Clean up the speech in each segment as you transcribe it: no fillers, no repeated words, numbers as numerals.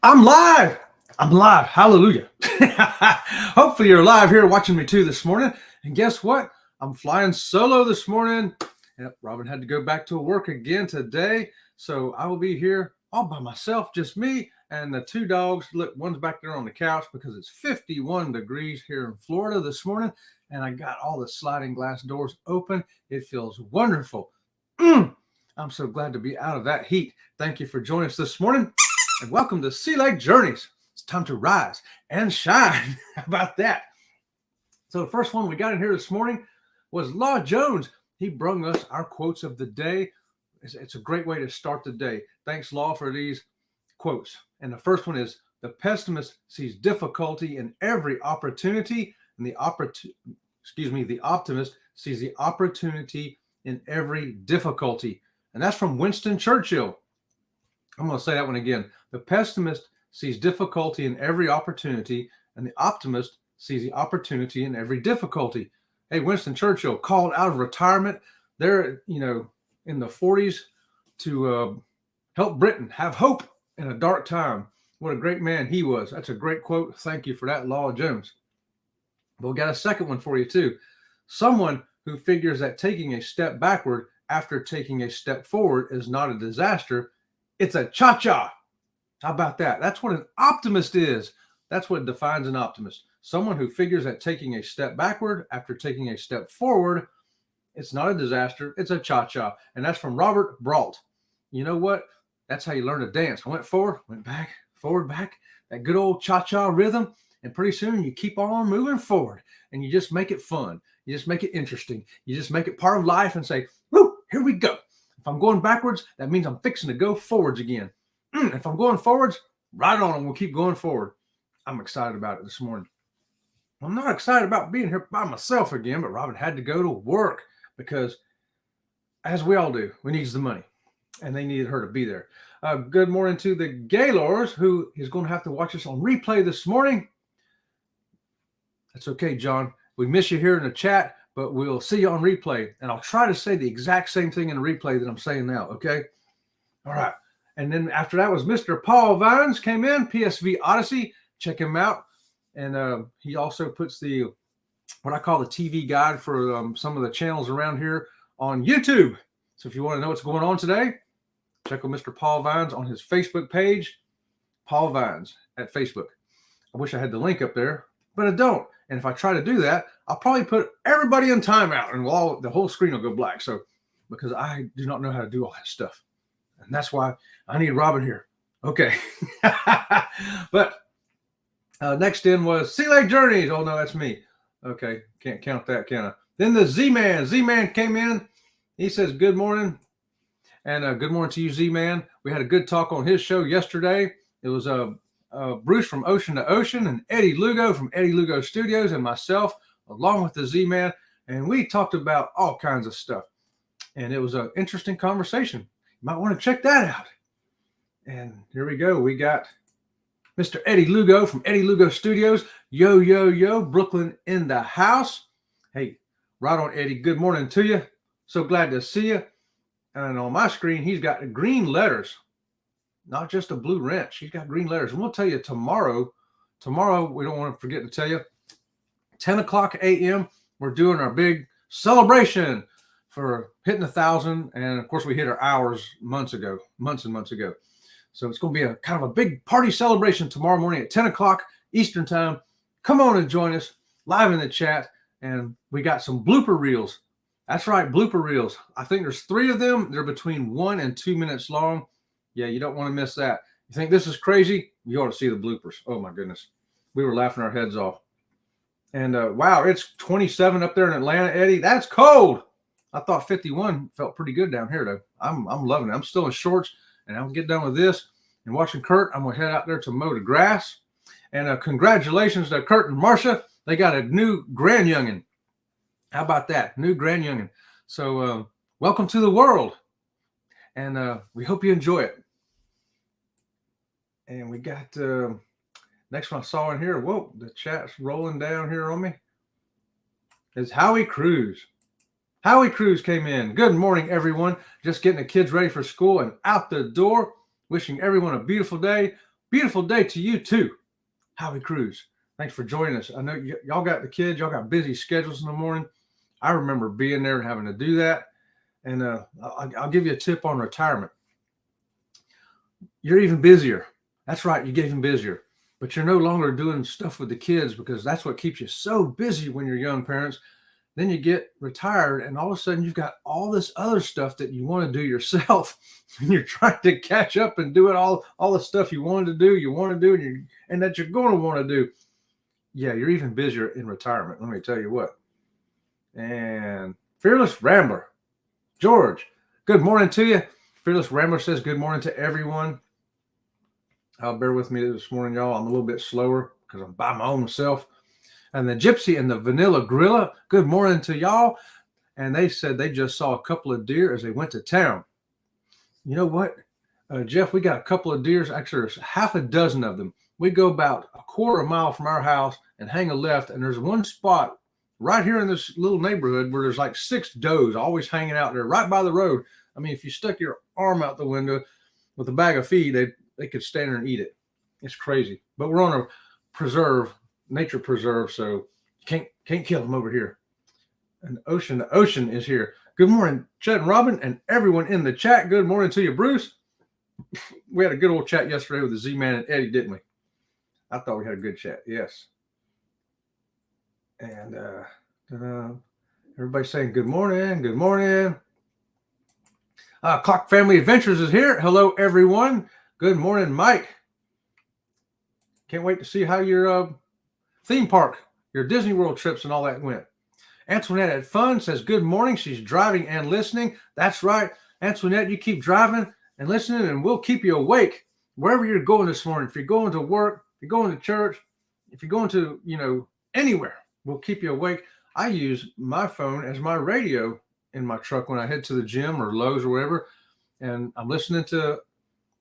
I'm live. I'm live. Hallelujah. Hopefully, you're live here watching me too this morning. And guess what? I'm flying solo this morning. Yep, Robin had to go back to work again today. So I will be here all by myself, just me and the two dogs. Look, one's back there on the couch because it's 51 degrees here in Florida this morning. And I got all the sliding glass doors open. It feels wonderful. I'm so glad to be out of that heat. Thank you for joining us this morning and welcome to Sea Lake Journeys. It's time to rise and shine. How about that? So the first one we got in here this morning was Law Jones. He brung us our quotes of the day. It's a great way to start the day. Thanks, Law, for these quotes. And the first one is, the pessimist sees difficulty in every opportunity, and the optimist sees the opportunity in every difficulty. And that's from Winston Churchill. I'm going to say that one again. The pessimist sees difficulty in every opportunity, and the optimist sees the opportunity in every difficulty. Hey, Winston Churchill called out of retirement there, in the 40s to help Britain have hope in a dark time. What a great man he was. That's a great quote. Thank you for that, Law Jones. But we got a second one for you, too. Someone who figures that taking a step backward after taking a step forward is not a disaster. It's a cha-cha. How about that? That's what an optimist is. That's what defines an optimist. Someone who figures that taking a step backward after taking a step forward, it's not a disaster. It's a cha-cha. And that's from Robert Brault. You know what? That's how you learn to dance. I went forward, went back, forward, back. That good old cha-cha rhythm. And pretty soon you keep on moving forward. And you just make it fun. You just make it interesting. You just make it part of life and say, woo, here we go. If I'm going backwards, that means I'm fixing to go forwards again. If I'm going forwards, right on, we'll keep going forward. I'm excited about it this morning. I'm not excited about being here by myself again, but Robin had to go to work because, as we all do, we need the money, and they needed her to be there. Good morning to the Gaylors, who is going to have to watch us on replay this morning. That's okay, John. We miss you here in the chat, but we'll see you on replay. And I'll try to say the exact same thing in the replay that I'm saying now, okay? All right. And then after that was Mr. Paul Vines came in, PSV Odyssey. Check him out. And he also puts what I call the TV guide for some of the channels around here on YouTube. So if you want to know what's going on today, check out Mr. Paul Vines on his Facebook page, Paul Vines at Facebook. I wish I had the link up there, but I don't. And if I try to do that, I'll probably put everybody in timeout and the whole screen will go black. So because I do not know how to do all that stuff. And that's why I need Robin here. Okay. But next in was Sea Lake Journeys. Oh, no, that's me. Okay. Can't count that, can I? Then the Z-Man. Z-Man came in. He says, good morning. And good morning to you, Z-Man. We had a good talk on his show yesterday. It was Bruce from Ocean to Ocean and Eddie Lugo from Eddie Lugo Studios and myself, along with the Z-Man. And we talked about all kinds of stuff. And it was an interesting conversation. You might want to check that out. And here we go. We got Mr. Eddie Lugo from Eddie Lugo Studios. Yo, yo, yo, Brooklyn in the house. Hey, right on, Eddie. Good morning to you. So glad to see you. And on my screen, he's got green letters, not just a blue wrench. He's got green letters. And we'll tell you tomorrow, we don't want to forget to tell you, 10 o'clock a.m., we're doing our big celebration for hitting 1,000. And of course, we hit our hours months and months ago. So it's going to be a kind of a big party celebration tomorrow morning at 10 o'clock Eastern time. Come on and join us live in the chat. And we got some blooper reels. That's right, blooper reels. I think there's 3 of them. They're between 1 and 2 minutes long. Yeah, you don't want to miss that. You think this is crazy? You ought to see the bloopers. Oh, my goodness. We were laughing our heads off. And wow, it's 27 up there in Atlanta, Eddie. That's cold. I thought 51 felt pretty good down here, though. I'm loving it. I'm still in shorts, and I'll get done with this. And watching Kurt, I'm going to head out there to mow the grass. And congratulations to Kurt and Marcia. They got a new grand youngin'. How about that? New grand youngin'. So welcome to the world. And we hope you enjoy it. And we got next one I saw in here. Whoa, the chat's rolling down here on me. Is Howie Cruz. Howie Cruz came in. Good morning, everyone. Just getting the kids ready for school and out the door. Wishing everyone a beautiful day. Beautiful day to you too, Howie Cruz. Thanks for joining us. I know y'all got the kids, y'all got busy schedules in the morning. I remember being there and having to do that. And I'll give you a tip on retirement. You're even busier. That's right, you get even busier. But you're no longer doing stuff with the kids because that's what keeps you so busy when you're young parents. Then you get retired and all of a sudden you've got all this other stuff that you want to do yourself. And you're trying to catch up and do it all the stuff you wanted to do, and that you're going to want to do. Yeah, you're even busier in retirement. Let me tell you what. And Fearless Rambler, George, good morning to you. Fearless Rambler says good morning to everyone. Bear with me this morning, y'all. I'm a little bit slower because I'm by my own self. And the Gypsy and the Vanilla Gorilla, good morning to y'all. And they said they just saw a couple of deer as they went to town. You know what, Jeff, we got a couple of deers. Actually, there's half a dozen of them. We go about a quarter mile from our house and hang a left. And there's one spot right here in this little neighborhood where there's like 6 does always hanging out there right by the road. I mean, if you stuck your arm out the window with a bag of feed, they could stand there and eat it. It's crazy. But we're on a preserve, nature preserve, so you can't kill them over here. And the ocean is here. Good morning, Chet and Robin, and everyone in the chat. Good morning to you, Bruce. We had a good old chat yesterday with the Z-Man and Eddie, didn't we? I thought we had a good chat. Yes. And everybody's saying good morning. Good morning. Clock Family Adventures is here. Hello, everyone. Good morning, Mike. Can't wait to see how your theme park, your Disney World trips and all that went. Antoinette at Fun says good morning. She's driving and listening. That's right. Antoinette, you keep driving and listening, and we'll keep you awake wherever you're going this morning. If you're going to work, if you're going to church, if you're going to, anywhere, we'll keep you awake. I use my phone as my radio in my truck when I head to the gym or Lowe's or wherever, and I'm listening to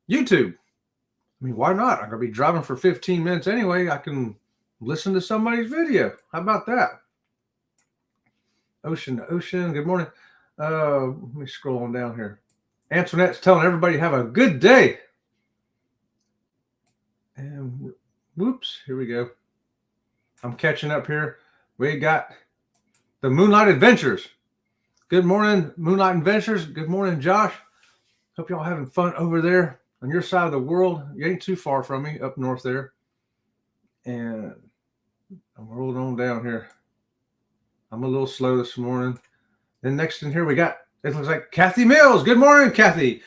YouTube. I mean, why not? I'm going to be driving for 15 minutes anyway. I can listen to somebody's video. How about that? Ocean, good morning. Let me scroll on down here. Antoinette's telling everybody have a good day. And whoops, here we go. I'm catching up here. We got the Moonlight Adventures. Good morning, Moonlight Adventures. Good morning, Josh. Hope y'all having fun over there on your side of the world. You ain't too far from me, up north there. And I'm rolling on down here. I'm a little slow this morning. Then next in here we got, it looks like Kathy Mills. Good morning, Kathy.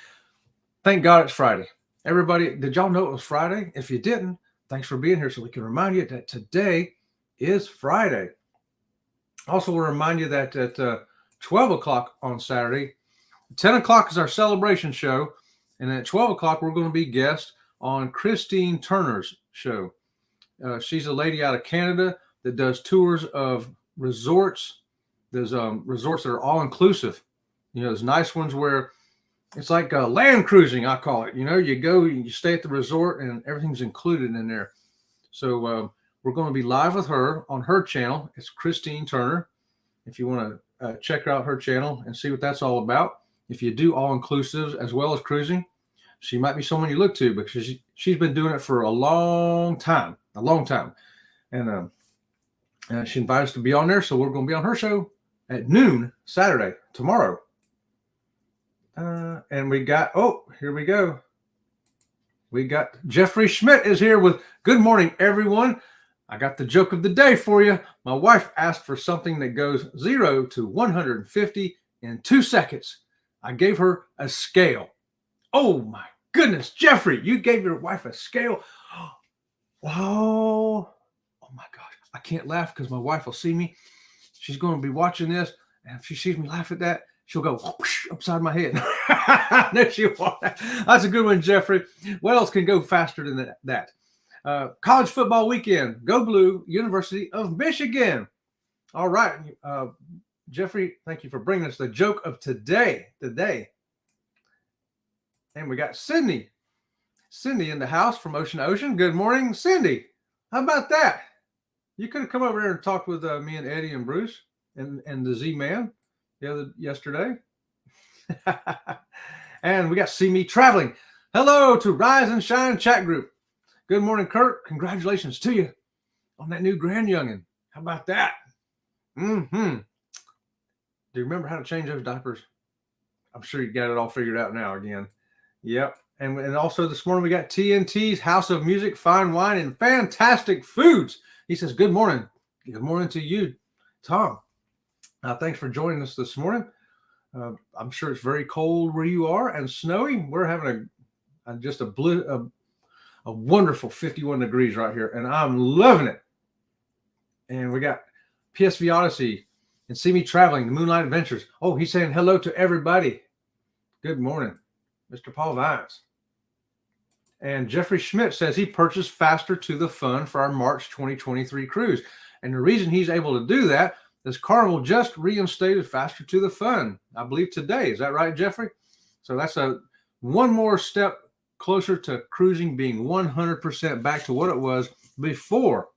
Thank God it's Friday. Everybody, did y'all know it was Friday? If you didn't, thanks for being here so we can remind you that today is Friday. Also, we'll remind you that at 12 o'clock on Saturday, 10 o'clock is our celebration show. And at 12 o'clock, we're going to be guest on Christine Turner's show. She's a lady out of Canada that does tours of resorts. There's resorts that are all inclusive. There's nice ones where it's like land cruising, I call it. You go, you stay at the resort, and everything's included in there. So we're going to be live with her on her channel. It's Christine Turner. If you want to check out her channel and see what that's all about. If you do all inclusives as well as cruising, she might be someone you look to because she's been doing it for a long time. And she invited us to be on there, so we're going to be on her show at noon Saturday, tomorrow. And we got, here we go. We got Jeffrey Schmidt is here with good morning, everyone. I got the joke of the day for you. My wife asked for something that goes 0 to 150 in 2 seconds. I gave her a scale. Oh my goodness, Jeffrey, you gave your wife a scale. Oh my gosh. I can't laugh because my wife will see me. She's going to be watching this. And if she sees me laugh at that, she'll go whoosh, upside my head. No, she won't. That's a good one, Jeffrey. What else can go faster than that? College football weekend. Go Blue, University of Michigan. All right. Jeffrey, thank you for bringing us the joke of today. And we got Cindy. Cindy in the house from Ocean to Ocean. Good morning, Cindy. How about that? You could have come over here and talked with me and Eddie and Bruce and the Z-Man yesterday. And we got See Me Traveling. Hello to Rise and Shine chat group. Good morning, Kurt. Congratulations to you on that new grand youngin. How about that? Mm-hmm. Do you remember how to change those diapers? I'm sure you got it all figured out now again. Yep. And also this morning we got TNT's House of Music, Fine Wine, and Fantastic Foods. He says, good morning. Good morning to you, Tom. Thanks for joining us this morning. I'm sure it's very cold where you are and snowy. We're having a wonderful 51 degrees right here, and I'm loving it. And we got PSV Odyssey and See Me Traveling, the Moonlight Adventures. Oh, he's saying hello to everybody. Good morning, Mr. Paul Vines. And Jeffrey Schmidt says he purchased Faster to the Fun for our March 2023 cruise. And the reason he's able to do that is Carnival just reinstated Faster to the Fun, I believe today. Is that right, Jeffrey? So that's one more step closer to cruising being 100% back to what it was before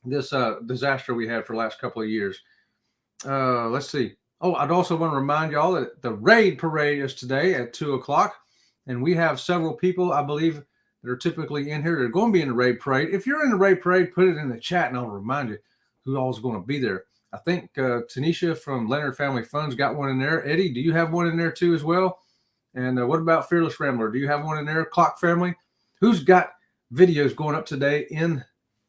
this disaster we had for the last couple of years. Let's see. Oh, I'd also want to remind y'all that the Raid Parade is today at 2 o'clock. And we have several people, I believe, that are typically in here that are going to be in the Raid Parade. If you're in the Raid Parade, put it in the chat and I'll remind you who all is going to be there. I think Tanisha from Leonard Family Funds got one in there. Eddie, do you have one in there too as well? And what about Fearless Rambler? Do you have one in there? Clock Family? Who's got videos going up today in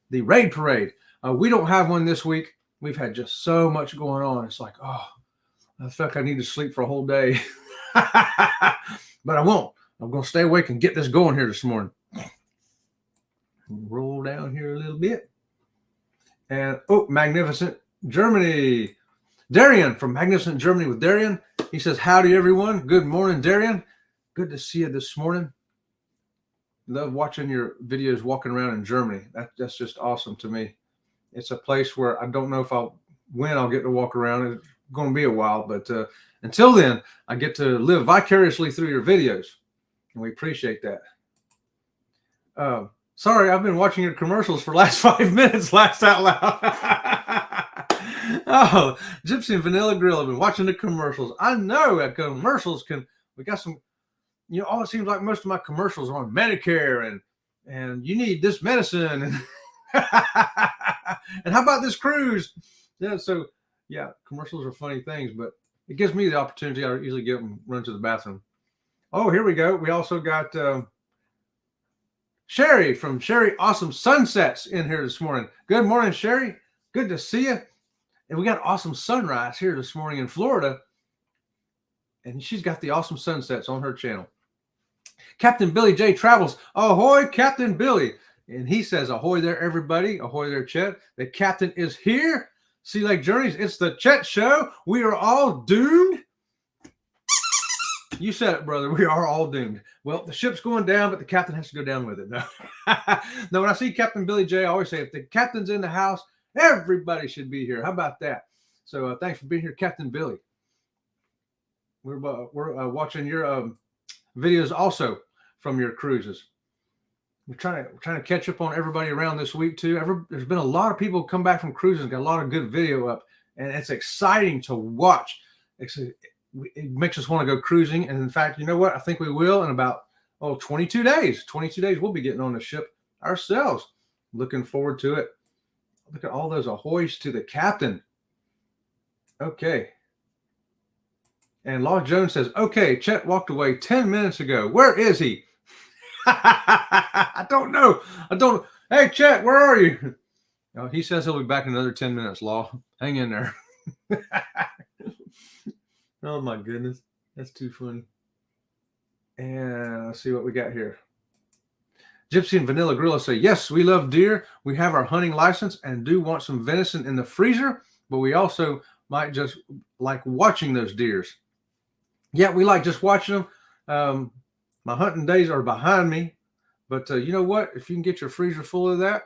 the Raid Parade? We don't have one this week. We've had just so much going on. It's like, oh, I feel like I need to sleep for a whole day. But I won't. I'm going to stay awake and get this going here this morning. Roll down here a little bit. And, oh, Magnificent Germany. Darian from Magnificent Germany with Darian. He says, howdy, everyone. Good morning, Darian. Good to see you this morning. Love watching your videos walking around in Germany. That's just awesome to me. It's a place where I don't know when I'll get to walk around. It's going to be a while, but until then, I get to live vicariously through your videos, and we appreciate that. Sorry, I've been watching your commercials for the last 5 minutes, laughed out loud. Oh, Gypsy and Vanilla Grill have been watching the commercials. I know that commercials we got some, it seems like most of my commercials are on Medicare and you need this medicine and and how about this cruise? Yeah, so yeah, commercials are funny things, but it gives me the opportunity. I usually get them run to the bathroom. Oh, here we go. We also got Sherry from Sherry Awesome Sunsets in here this morning. Good morning, Sherry. Good to see you. And we got awesome sunrise here this morning in Florida. And she's got the awesome sunsets on her channel. Captain Billy J Travels. Ahoy, Captain Billy. And he says, ahoy there, everybody. Ahoy there, Chet. The captain is here. Sea Lake Journeys. It's the Chet Show. We are all doomed. You said it, brother. We are all doomed. Well, the ship's going down, but the captain has to go down with it. No, no. When I see Captain Billy J, I always say, if the captain's in the house, everybody should be here. How about that? So thanks for being here, Captain Billy. We're watching your videos also from your cruises. We're trying to catch up on everybody around this week too. There's been a lot of people come back from cruises, got a lot of good video up, and it's exciting to watch. It makes us want to go cruising. And in fact, you know what? I think we will in about 22 days. 22 days, we'll be getting on the ship ourselves. Looking forward to it. Look at all those ahoys to the captain. Okay. And Law Jones says, okay, Chet walked away 10 minutes ago. Where is he? I don't know. Hey, Chet, where are you? Oh, he says he'll be back in another 10 minutes, Law. Hang in there. Oh, my goodness. That's too funny. And let's see what we got here. Gypsy and Vanilla Gorilla say, yes, we love deer. We have our hunting license and do want some venison in the freezer, but we also might just like watching those deers. Yeah, we like just watching them. My hunting days are behind me, but you know what? If you can get your freezer full of that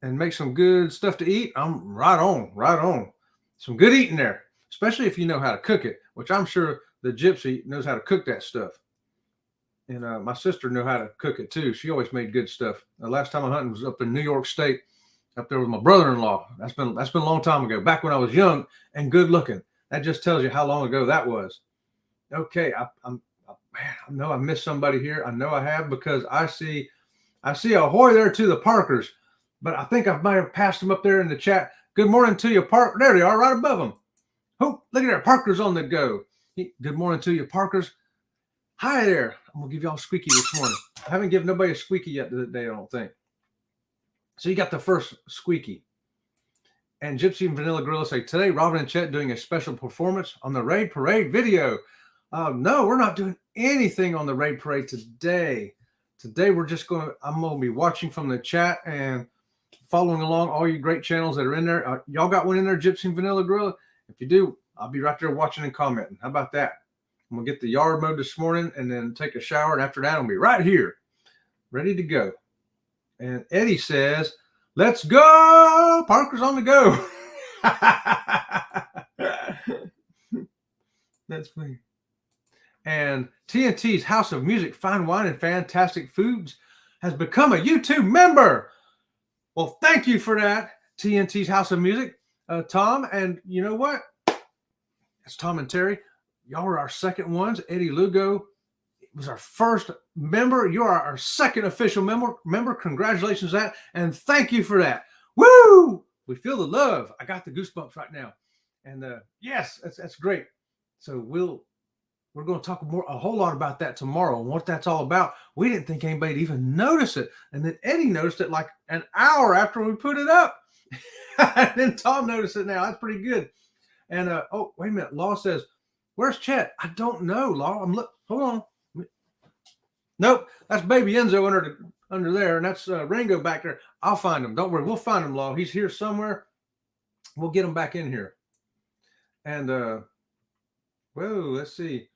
and make some good stuff to eat, I'm right on. Some good eating there, especially if you know how to cook it, which I'm sure the Gypsy knows how to cook that stuff. And my sister knew how to cook it too. She always made good stuff. The last time I hunted was up in New York State, up there with my brother-in-law. That's been a long time ago, back when I was young and good looking. That just tells you how long ago that was. Okay, I know I missed somebody here. I know I have, because I see I see ahoy there to the Parkers, but I think I might have passed them up there in the chat. Good morning to you, Park. There they are, right above them. Oh, look at there. Parker's on the go. Good morning to you, Parkers. Hi there. I'm going to give y'all a squeaky this morning. I haven't given nobody a squeaky yet today, I don't think. So you got the first squeaky. And Gypsy and Vanilla Gorilla say, today, Robin and Chet doing a special performance on the Raid Parade video. No, we're not doing anything on the Raid Parade today. Today, I'm going to be watching from the chat and following along all you great channels that are in there. Y'all got one in there, Gypsy and Vanilla Gorilla? If you do, I'll be right there watching and commenting. How about that? I'm going to get the yard mowed this morning and then take a shower. And after that, I'll be right here, ready to go. And Eddie says, let's go. Parker's on the go. That's funny. And TNT's House of Music, Fine Wine, and Fantastic Foods has become a YouTube member. Well, thank you for that, TNT's House of Music, Tom. And you know what? It's Tom and Terry. Y'all were our second ones. Eddie Lugo was our first member. You are our second official member. Congratulations on that. And thank you for that. Woo! We feel the love. I got the goosebumps right now. And yes, that's great. So we're going to talk a whole lot about that tomorrow and what that's all about. We didn't think anybody'd even notice it. And then Eddie noticed it like an hour after we put it up. And then Tom noticed it now. That's pretty good. And oh, wait a minute. Law says, where's Chet? I don't know, Law. Hold on. Nope, that's Baby Enzo under there, and that's Ringo back there. I'll find him. Don't worry, we'll find him, Law. He's here somewhere. We'll get him back in here. And whoa, let's see.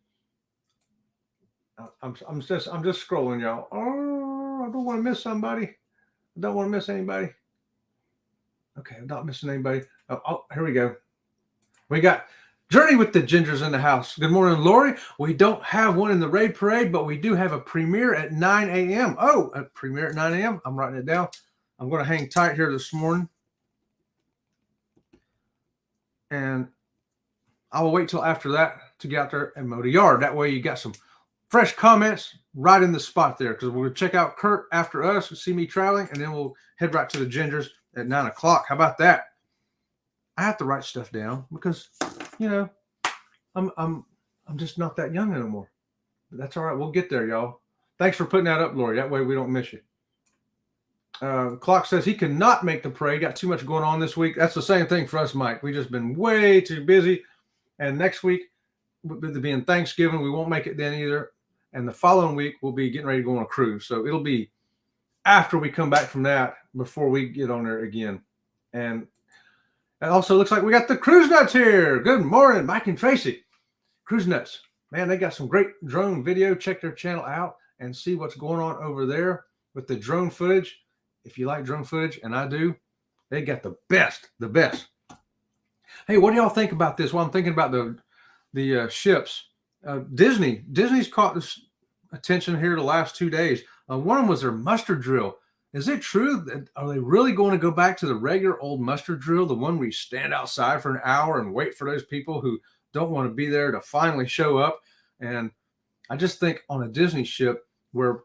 I'm just scrolling, y'all. Oh, I don't want to miss somebody. I don't want to miss anybody. Okay, I'm not missing anybody. Oh, here we go. We got Journey with the Gingers in the house. Good morning, Lori. We don't have one in the Raid Parade, but we do have a premiere at 9 a.m. Oh, a premiere at 9 a.m. I'm writing it down. I'm going to hang tight here this morning. And I will wait till after that to get out there and mow the yard. That way you got some fresh comments right in the spot there, because we'll check out Kurt after us, see me traveling, and then we'll head right to the Gingers at 9 o'clock. How about that? I have to write stuff down because, you know, I'm just not that young anymore. But that's all right. We'll get there, y'all. Thanks for putting that up, Lori. That way we don't miss you. Clock says he cannot make the parade. Got too much going on this week. That's the same thing for us, Mike. We've just been way too busy. And next week, with it being Thanksgiving, we won't make it then either. And the following week, we'll be getting ready to go on a cruise. So it'll be after we come back from that before we get on there again. And it also looks like we got the Cruise Nuts here. Good morning, Mike and Tracy. Cruise Nuts. Man, they got some great drone video. Check their channel out and see what's going on over there with the drone footage. If you like drone footage, and I do, they got the best. Hey, what do y'all think about this? Well, I'm thinking about the ships. Disney's caught this attention here the last 2 days. One of them was their muster drill. Is it true that are they really going to go back to the regular old muster drill, the one where you stand outside for an hour and wait for those people who don't want to be there to finally show up? And I just think on a Disney ship where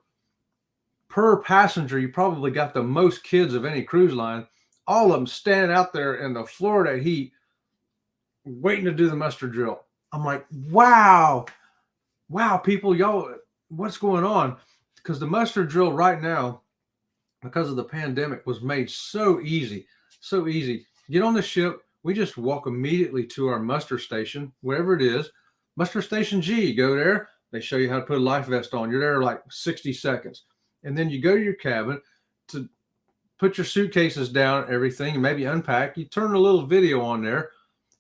per passenger you probably got the most kids of any cruise line, all of them standing out there in the Florida heat waiting to do the muster drill. I'm like, wow, people, y'all, what's going on? Because the muster drill right now, because of the pandemic, was made so easy. Get on the ship. We just walk immediately to our muster station, wherever it is. Muster Station G, go there. They show you how to put a life vest on. You're there like 60 seconds. And then you go to your cabin to put your suitcases down, everything, and maybe unpack. You turn a little video on there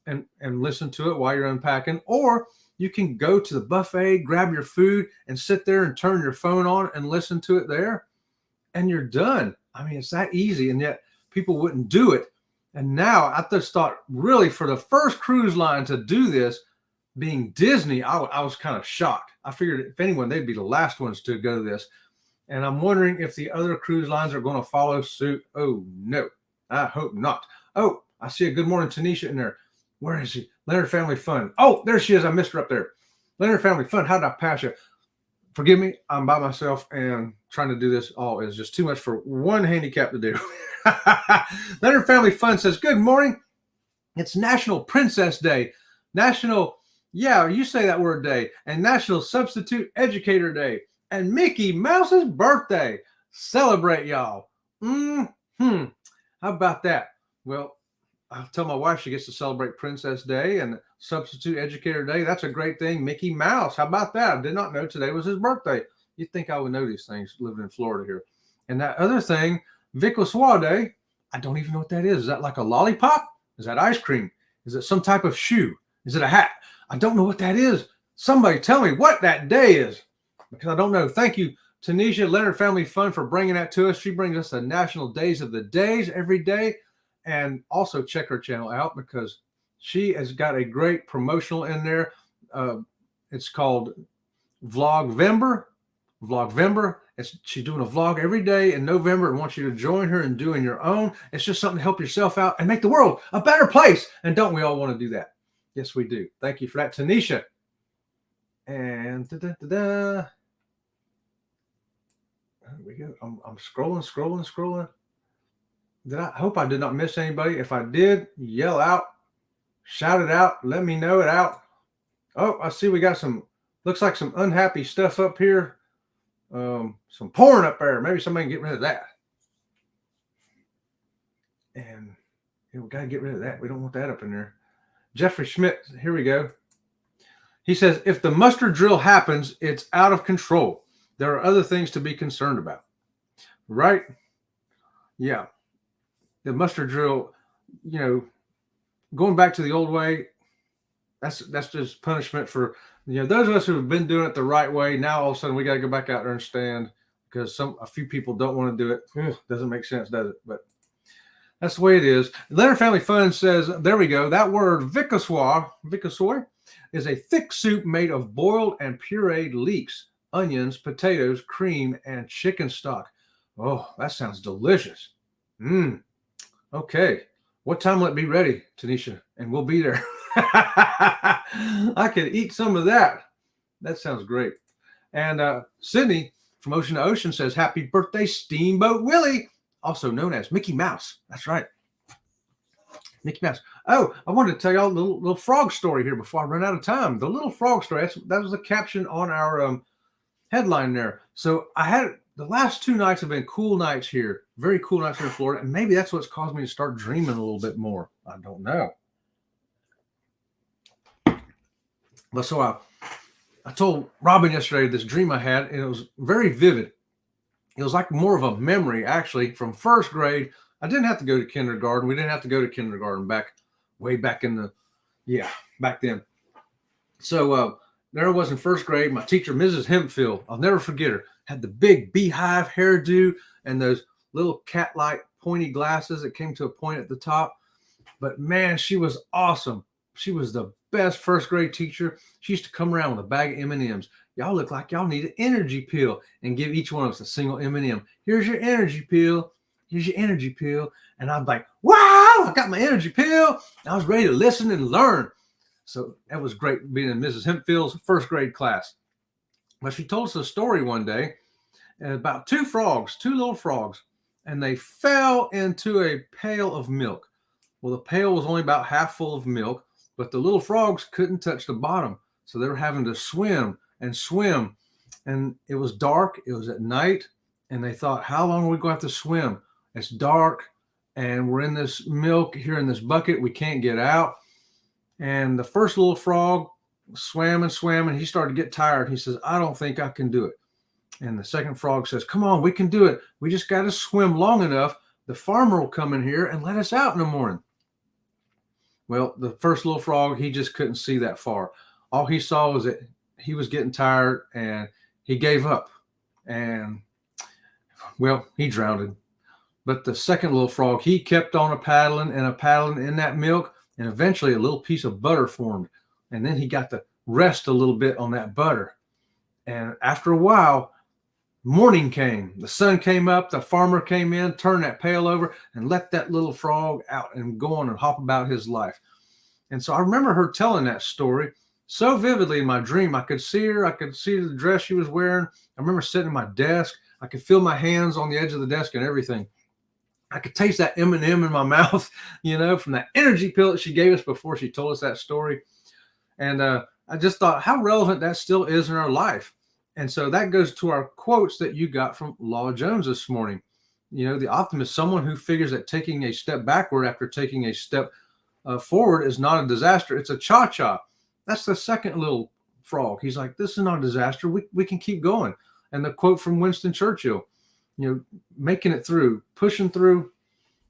and listen to it while you're unpacking. Or you can go to the buffet, grab your food, and sit there and turn your phone on and listen to it there. And you're done. I mean, it's that easy, and yet people wouldn't do it. And now I just thought, really, for the first cruise line to do this, being Disney, I was kind of shocked. I figured if anyone, they'd be the last ones to go this. And I'm wondering if the other cruise lines are going to follow suit. Oh, no, I hope not. Oh, I see a Good Morning Tanisha in there. Where is she? Leonard Family Fun. Oh, there she is. I missed her up there. Leonard Family Fun. How did I pass you? Forgive me, I'm by myself and trying to do this all is just too much for one handicap to do. Leonard Family Fun says, good morning. It's National Princess Day, National, yeah, you say that word day, and National Substitute Educator Day, and Mickey Mouse's birthday. Celebrate, y'all. How about that? Well, I'll tell my wife she gets to celebrate Princess Day and Substitute Educator Day. That's a great thing. Mickey Mouse. How about that? I did not know today was his birthday. You'd think I would know these things living in Florida here. And that other thing, Vic LaSoir Day, I don't even know what that is. Is that like a lollipop? Is that ice cream? Is it some type of shoe? Is it a hat? I don't know what that is. Somebody tell me what that day is, because I don't know. Thank you, Tanisha, Leonard Family Fun, for bringing that to us. She brings us the National Days of the Days every day. And also check her channel out because she has got a great promotional in there. It's called Vlogvember. She's doing a vlog every day in November and wants you to join her in doing your own. It's just something to help yourself out and make the world a better place. And don't we all want to do that? Yes, we do. Thank you for that, Tanisha. And there we go. I'm scrolling. I hope I did not miss anybody. If I did, yell out, shout it out, let me know it out. Oh, I see we got some, looks like some unhappy stuff up here. Some porn up there. Maybe somebody can get rid of that. And we got to get rid of that. We don't want that up in there. Jeffrey Schmidt, here we go. He says, if the muster drill happens, it's out of control. There are other things to be concerned about. Right? Yeah. The muster drill, going back to the old way, that's just punishment for, those of us who have been doing it the right way. Now all of a sudden we got to go back out there and stand because a few people don't want to do it. Doesn't make sense, does it? But that's the way it is. Leonard Family Fun says, there we go. That word vichyssoise is a thick soup made of boiled and pureed leeks, onions, potatoes, cream, and chicken stock. Oh, that sounds delicious. Okay. What time will it be ready, Tanisha? And we'll be there. I could eat some of that. That sounds great. And Sydney from Ocean to Ocean says, happy birthday, Steamboat Willie, also known as Mickey Mouse. That's right. Mickey Mouse. Oh, I wanted to tell y'all a little frog story here before I run out of time. The little frog story, that was the caption on our headline there. So the last 2 nights have been cool nights here, very cool nights here in Florida, and maybe that's what's caused me to start dreaming a little bit more. I don't know. But so I told Robin yesterday this dream I had, and it was very vivid. It was like more of a memory, actually, from first grade. I didn't have to go to kindergarten. We didn't have to go to kindergarten way back back then. So there I was in first grade. My teacher, Mrs. Hempfield, I'll never forget her, had the big beehive hairdo and those little cat-like pointy glasses that came to a point at the top. But man, she was awesome. She was the best first grade teacher. She used to come around with a bag of M&Ms. Y'all look like y'all need an energy pill, and give each one of us a single M&M. Here's your energy pill. Here's your energy pill. And I'm like, wow, I got my energy pill. I was ready to listen and learn. So that was great being in Mrs. Hempfield's first grade class. But she told us a story one day about 2 little frogs, and they fell into a pail of milk. Well, the pail was only about half full of milk, but the little frogs couldn't touch the bottom. So they were having to swim. And it was dark. It was at night. And they thought, how long are we going to have to swim? It's dark. And we're in this milk here in this bucket. We can't get out. And the first little frog swam. And he started to get tired. He says, I don't think I can do it. And the second frog says, come on, we can do it. We just got to swim long enough. The farmer will come in here and let us out in the morning. Well, the first little frog, he just couldn't see that far. All he saw was that he was getting tired and he gave up. And, well, he drowned. But the second little frog, he kept on paddling in that milk. And eventually a little piece of butter formed. And then he got to rest a little bit on that butter. And after a while, morning came. The sun came up. The farmer came in, turned that pail over, and let that little frog out and go on and hop about his life. And so I remember her telling that story. so vividly in my dream. I could see her. I could see the dress she was wearing. I remember sitting at my desk. I could feel my hands on the edge of the desk and everything. I could taste that M&M in my mouth, from that energy pill that she gave us before she told us that story. And I just thought how relevant that still is in our life. And so that goes to our quotes that you got from Law Jones this morning. The optimist, someone who figures that taking a step backward after taking a step forward is not a disaster. It's a cha-cha. That's the second little frog. He's like, this is not a disaster. We can keep going. And the quote from Winston Churchill, making it through, pushing through.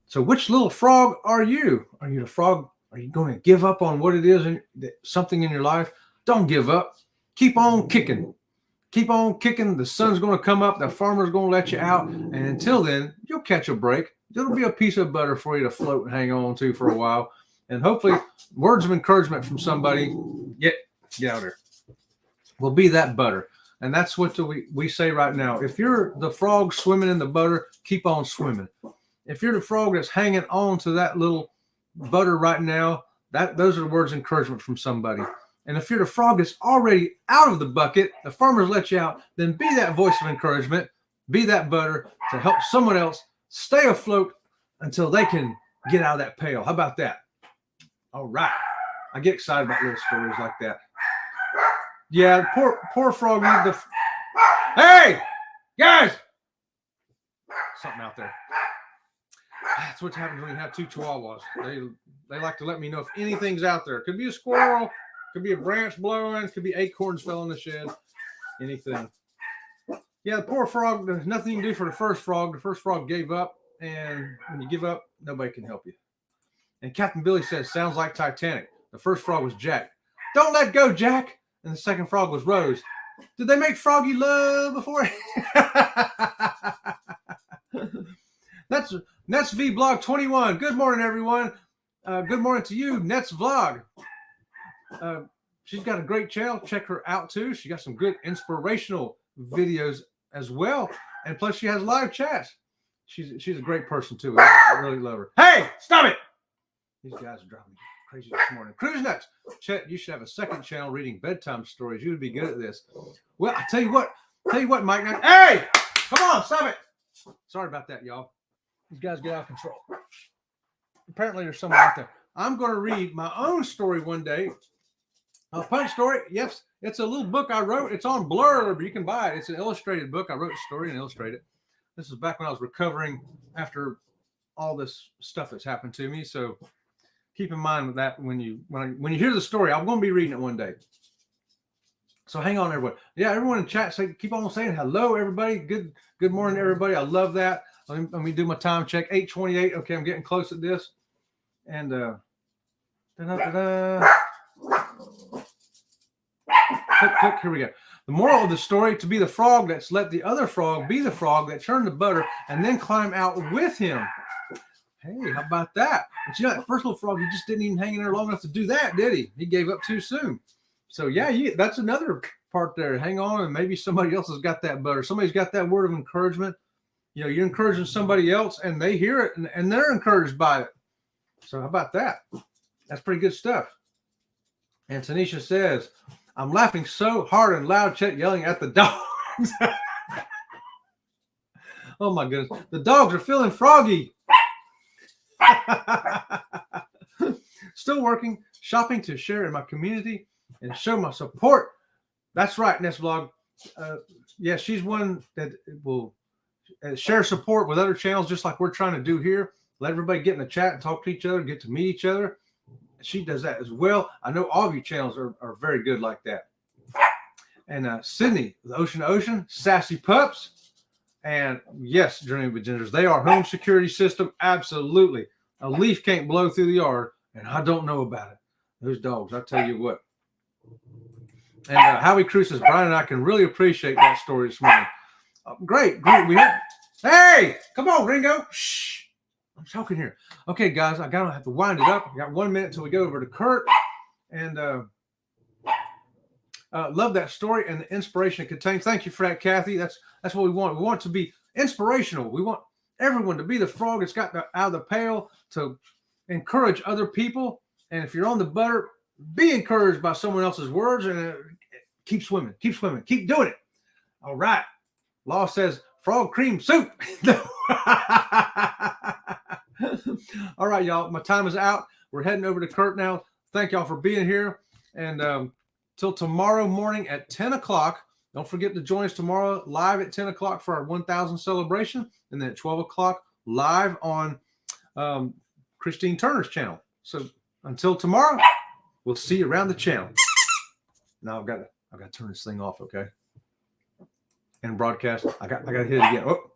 So which little frog are you? Are you the frog? Are you going to give up on what it is, something in your life? Don't give up. Keep on kicking. Keep on kicking. The sun's going to come up. The farmer's going to let you out. And until then, you'll catch a break. It'll be a piece of butter for you to float and hang on to for a while. And hopefully words of encouragement from somebody, get out there, will be that butter. And that's what we say right now. If you're the frog swimming in the butter, keep on swimming. If you're the frog that's hanging on to that little butter right now, those are the words of encouragement from somebody. And if you're the frog that's already out of the bucket, the farmer's let you out, then be that voice of encouragement, be that butter to help someone else stay afloat until they can get out of that pail. How about that? All right. I get excited about little stories like that. Yeah, poor frog needs the... Hey, guys! Something out there. That's what happens when you have two chihuahuas. They like to let me know if anything's out there. It could be a squirrel, could be a branch blowing, could be acorns fell in the shed, anything. Yeah, the poor frog, there's nothing you can do for the first frog. The first frog gave up, and when you give up, nobody can help you. And Captain Billy says, sounds like Titanic. The first frog was Jack. Don't let go, Jack. And the second frog was Rose. Did they make Froggy love before? That's Vlog 21. Good morning, everyone. Good morning to you, Nets Vlog. She's got a great channel. Check her out too. She got some good inspirational videos as well, and plus she has live chats. She's a great person too. I really love her. Hey, stop it! These guys are driving me crazy this morning. Cruise Nuts. Chet, you should have a second channel reading bedtime stories. You would be good at this. Well, I tell you what, Mike. Hey, come on, stop it! Sorry about that, y'all. These guys get out of control. Apparently, there's someone out there. I'm going to read my own story one day. A punch story. Yes, it's a little book I wrote. It's on Blurb. You can buy it. It's an illustrated book. I wrote a story and illustrated. This is back when I was recovering after all this stuff that's happened to me. So keep in mind that when you hear the story, I'm going to be reading it one day. So hang on, everyone. Yeah, everyone in chat, keep on saying hello, everybody. Good morning, everybody. I love that. Let me do my time check. 8:28. Okay, I'm getting close at this. And click, here we go. The moral of the story: to be the frog that's let the other frog be the frog that churned the butter and then climb out with him. Hey, how about that? But that first little frog, he just didn't even hang in there long enough to do that, did he? He gave up too soon. So yeah, that's another part there. Hang on, and maybe somebody else has got that butter. Somebody's got that word of encouragement. You're encouraging somebody else, and they hear it, and they're encouraged by it. So how about that? That's pretty good stuff. And Tanisha says, I'm laughing so hard and loud, Chet yelling at the dogs. Oh my goodness. The dogs are feeling froggy. Still working, shopping to share in my community and show my support. That's right, Nest Vlog. Yeah, she's one that will share support with other channels, just like we're trying to do here. Let everybody get in the chat and talk to each other, get to meet each other. She does that as well. I know all of you channels are very good like that. And Sydney, the Ocean to Ocean, Sassy Pups, and yes, Journey with Gingers. They are home security system. Absolutely. A leaf can't blow through the yard, and I don't know about it. Those dogs, I tell you what. And Howie Cruz says, Brian and I can really appreciate that story this morning. Great. Hey, come on, Ringo. Shh. I'm talking here. Okay, guys, I gotta have to wind it up. I got 1 minute till we go over to Kurt. And love that story and the inspiration it contains. Thank you for that, Kathy. That's what we want. We want it to be inspirational. We want everyone to be the frog that's got out of the pail to encourage other people. And if you're on the butter, Be encouraged by someone else's words and keep swimming, keep doing it. All right. Law says frog cream soup. All right, y'all. My time is out. We're heading over to Kurt now. Thank y'all for being here. And till tomorrow morning at 10 o'clock. Don't forget to join us tomorrow live at 10 o'clock for our 1,000 celebration. And then at 12 o'clock live on Christine Turner's channel. So until tomorrow, we'll see you around the channel. Now I've got to turn this thing off, okay? And broadcast. I got to hit it again. Oh.